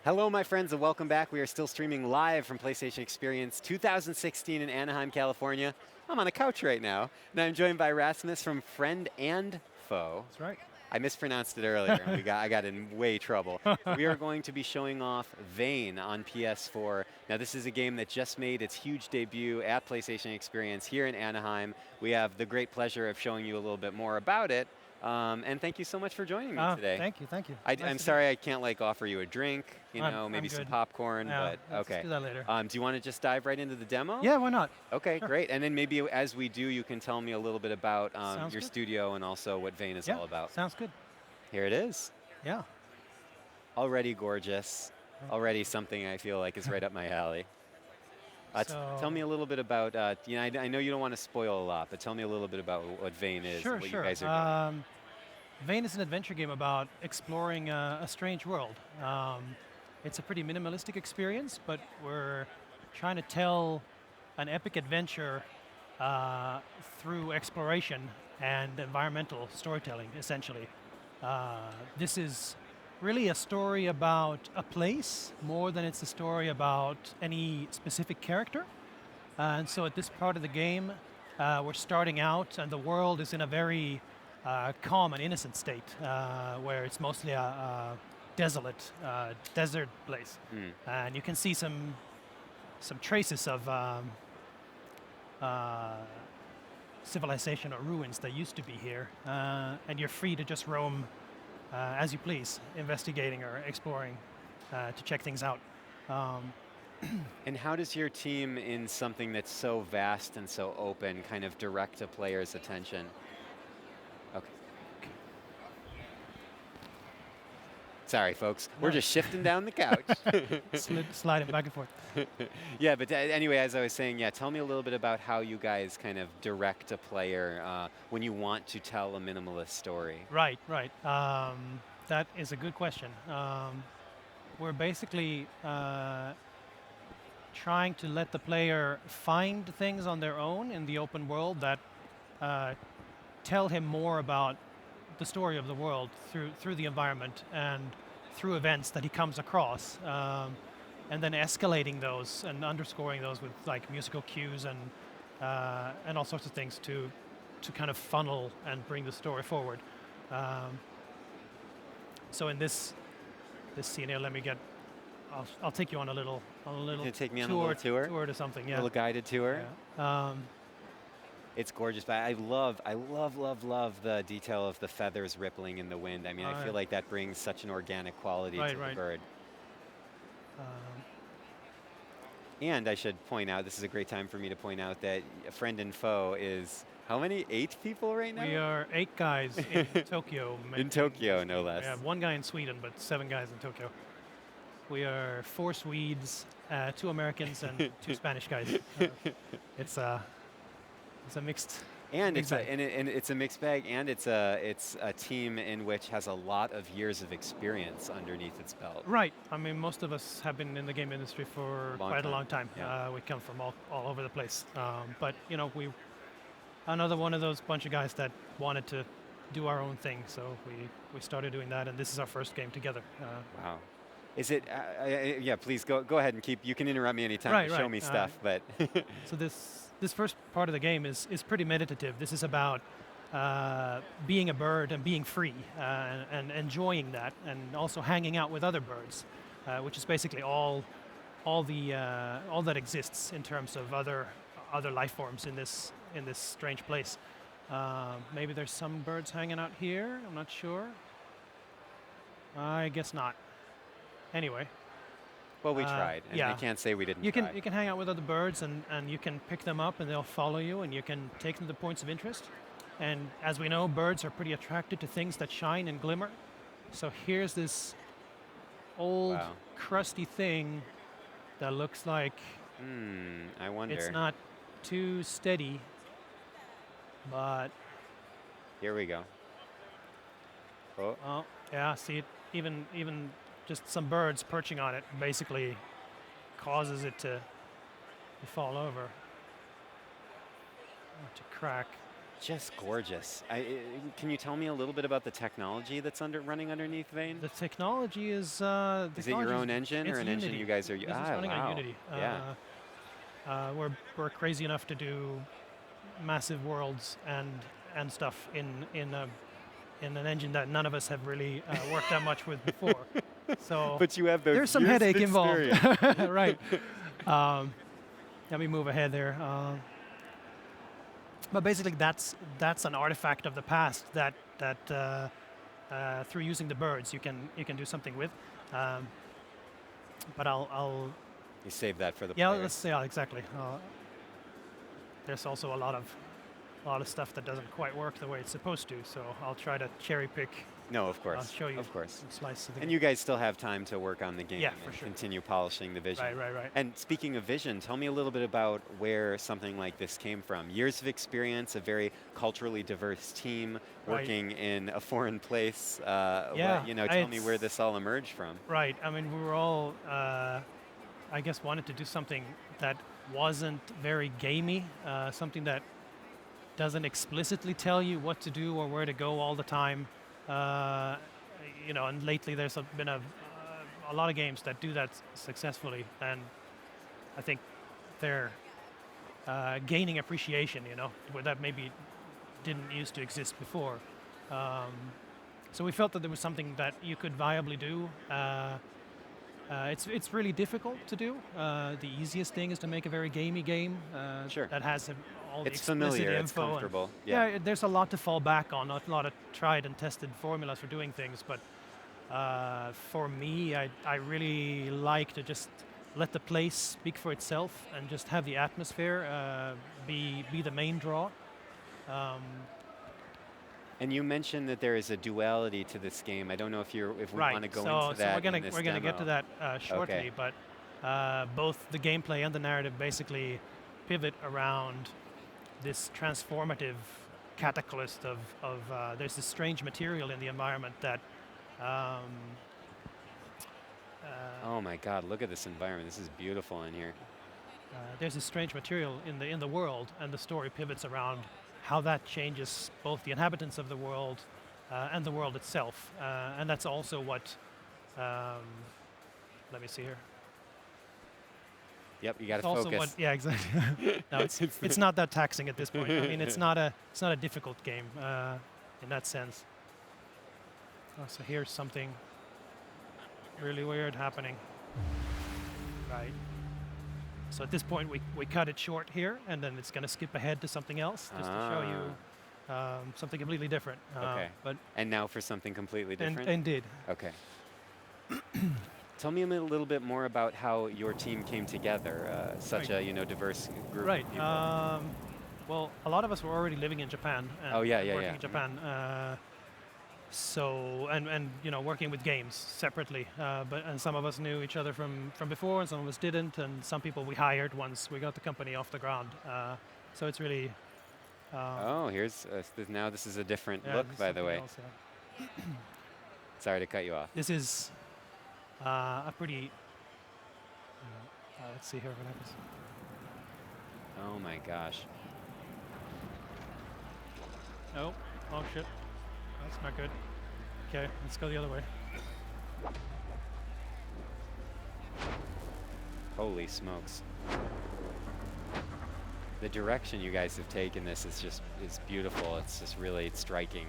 Hello, my friends, and welcome back. We are still streaming live from PlayStation Experience 2016 in Anaheim, California. I'm on a couch right now, and I'm joined by Rasmus from Friend and Foe. That's right. I mispronounced it earlier, and I got in way trouble. We are going to be showing off VANE on PS4. Now, this is a game that just made its huge debut at PlayStation Experience here in Anaheim. We have the great pleasure of showing you a little bit more about it. And thank you so much for joining me today. Thank you, thank you. I'm sorry I can't offer you a drink, maybe some good. popcorn, but let's okay. do that later. Do you want to just dive right into the demo? Yeah, why not? Okay, Sure. great. And then maybe as we do, you can tell me a little bit about your good. studio and also what VANE is all about. Sounds good. Here it is. Yeah. Already gorgeous. Already something I feel like is right up my alley. Tell me a little bit about, I know you don't want to spoil a lot, but tell me a little bit about what VANE is and what you guys are doing. VANE is an adventure game about exploring a strange world. It's a pretty minimalistic experience, but we're trying to tell an epic adventure through exploration and environmental storytelling, essentially. This is really a story about a place more than it's a story about any specific character. And so at this part of the game, we're starting out and the world is in a very calm and innocent state, where it's mostly a desolate desert place. And you can see some traces of civilization or ruins that used to be here. And you're free to just roam as you please, investigating or exploring to check things out. And how does your team, in something that's so vast and so open, kind of direct a player's attention? Okay. Sorry, folks. We're just shifting down the couch. Sliding back and forth. Yeah, but anyway, as I was saying, tell me a little bit about how you guys kind of direct a player when you want to tell a minimalist story. Right. That is a good question. We're basically trying to let the player find things on their own in the open world that tell him more about the story of the world through the environment and through events that he comes across, and then escalating those and underscoring those with like musical cues and all sorts of things to kind of funnel and bring the story forward. So in this scene here, I'll take you on a little Can you take me on a little tour to something. Yeah, a little guided tour. Yeah. It's gorgeous, but I love the detail of the feathers rippling in the wind. I mean, I feel like that brings such an organic quality to the bird. And I should point out, this is a great time for me to point out that Friend and Foe is, how many? 8 people right now? We are 8 guys in Tokyo. In Tokyo, no less. We have 1 guy in Sweden, but 7 guys in Tokyo. We are 4 Swedes, 2 Americans, and 2 Spanish guys. It's a mixed. And it's a mixed bag, and it's a team in which has a lot of years of experience underneath its belt. Right. I mean, most of us have been in the game industry for quite a long time. Yeah. We come from all over the place. But we another one of those bunch of guys that wanted to do our own thing, so we started doing that, and this is our first game together. Wow. Is it? Yeah. Please go ahead and keep. You can interrupt me anytime to show me stuff, but. So this first part of the game is pretty meditative. This is about being a bird and being free and enjoying that, and also hanging out with other birds, which is basically all that exists in terms of other life forms in this strange place. Maybe there's some birds hanging out here. I'm not sure. I guess not. Anyway. Well, we tried, and I can't say we didn't try. You can hang out with other birds, and you can pick them up, and they'll follow you, and you can take them to points of interest. And as we know, birds are pretty attracted to things that shine and glimmer. So here's this old, crusty thing that looks like I wonder. It's not too steady, but... Here we go. Oh, yeah, see it, even just some birds perching on it basically causes it to fall over, to crack. just gorgeous. Can you tell me a little bit about the technology that's running underneath VANE? The technology is. Is it your own engine or an Unity. engine you guys are? This is running on Wow. Unity. Yeah. We're crazy enough to do massive worlds and stuff in an engine that none of us have really worked that much with before. So But you have those there's some years of headache involved, experience. right? Let me move ahead there. But basically, that's an artifact of the past that through using the birds you can do something with. But I'll You save that for the yeah, players. exactly. There's also a lot of stuff that doesn't quite work the way it's supposed to. So I'll try to cherry pick. No, of course. I'll show you Of course. some slices of the And game. you guys still have time to work on the game Yeah, for and sure. continue polishing the vision. Right. And speaking of vision, tell me a little bit about where something like this came from. Years of experience, a very culturally diverse team, Right. working in a foreign place. Yeah, Tell me where this all emerged from. Right. I mean, we were all, I guess, wanted to do something that wasn't very gamey, something that doesn't explicitly tell you what to do or where to go all the time. And lately there's been a lot of games that do that successfully, and I think they're gaining appreciation, where that maybe didn't used to exist before. So we felt that there was something that you could viably do. It's really difficult to do. The easiest thing is to make a very gamey game Sure. that has all the It's explicit familiar, info. it's comfortable. Yeah, there's a lot to fall back on, a lot of tried and tested formulas for doing things. But for me, I really like to just let the place speak for itself and just have the atmosphere be the main draw. And you mentioned that there is a duality to this game. I don't know if we Right. want to go So into that. we're gonna get to that shortly. Okay. But both the gameplay and the narrative basically pivot around this transformative catalyst of there's this strange material in the environment that. Oh my God! Look at this environment. This is beautiful in here. There's this strange material in the world, and the story pivots around how that changes both the inhabitants of the world and the world itself. And that's also what. Let me see here. Yep, you got It's to also focus. yeah, exactly. No, it's not that taxing at this point. I mean, it's not a difficult game in that sense. Oh, so here's something really weird happening. Right. So at this point, we cut it short here, and then it's going to skip ahead to something else just to show you something completely different. Okay. But And now for something completely different? Indeed. Okay. Tell me a little bit more about how your team came together, such Right. a diverse group Right. of people. Well, a lot of us were already living in Japan. And Oh, yeah, working yeah. in Japan. So working with games separately. And some of us knew each other from before, and some of us didn't. And some people we hired once we got the company off the ground. So it's really. Oh, here's now this is a different Yeah, look, this is by the something way. else, yeah. Sorry to cut you off. This is a pretty. Let's see here what happens. Oh my gosh. Oh shit. That's not good. Okay, let's go the other way. Holy smokes. The direction you guys have taken this is beautiful. It's just really striking.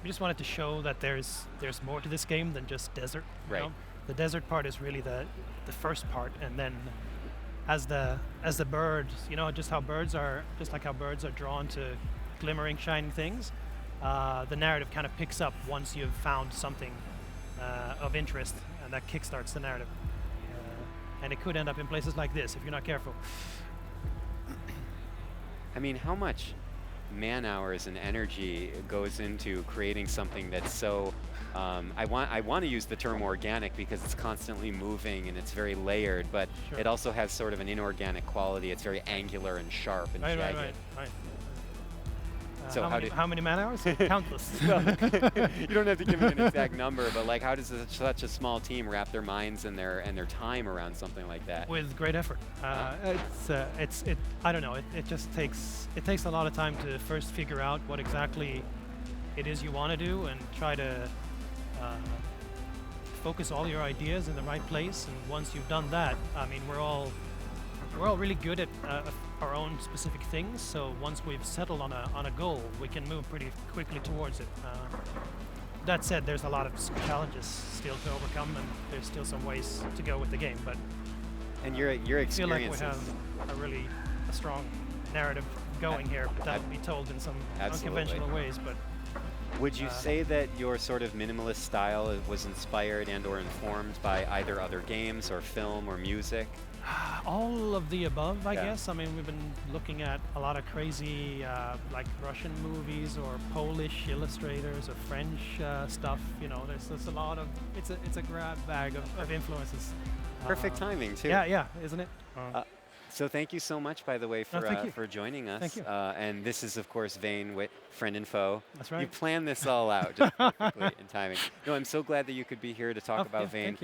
We just wanted to show that there's more to this game than just desert. you Right. know? The desert part is really the first part, and then as the birds, just like how birds are drawn to glimmering, shining things. The narrative kind of picks up once you've found something of interest, and that kickstarts the narrative. And it could end up in places like this if you're not careful. I mean, how much man-hours and energy goes into creating something that's so, I want to use the term organic because it's constantly moving and it's very layered, but Sure. it also has sort of an inorganic quality. It's very angular and sharp and jagged. Right. So how many man hours? Countless. Well, you don't have to give me an exact number, but like, how does such a small team wrap their minds and their time around something like that? With great effort. I don't know. It just takes a lot of time to first figure out what exactly it is you want to do and try to focus all your ideas in the right place. And once you've done that, I mean, we're all really good at our own specific things. So once we've settled on a goal, we can move pretty quickly towards it. That said, there's a lot of challenges still to overcome, and there's still some ways to go with the game. But your experiences. I feel like we have a strong narrative going here that will be told in some unconventional ways. But would you say that your sort of minimalist style was inspired and/or informed by either other games or film or music? All of the above, I guess. I mean, we've been looking at a lot of crazy, like Russian movies or Polish illustrators or French stuff. You know, there's a lot of it's a grab bag of influences. Perfect timing too. Yeah, isn't it? So thank you so much, by the way, for joining us. Thank you. And this is, of course, VANE, with friend and foe. That's right. You planned this all out just perfectly in timing. No, I'm so glad that you could be here to talk about VANE,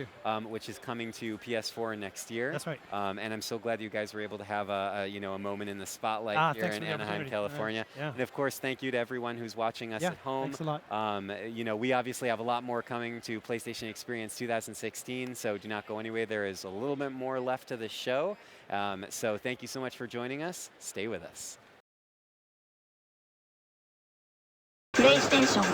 which is coming to PS4 next year. That's right. And I'm so glad you guys were able to have a moment in the spotlight here in Anaheim, California. Yeah. And of course, thank you to everyone who's watching us at home. Thanks a lot. We obviously have a lot more coming to PlayStation Experience 2016, so do not go anywhere. There is a little bit more left to the show. So thank you so much for joining us. Stay with us. PlayStation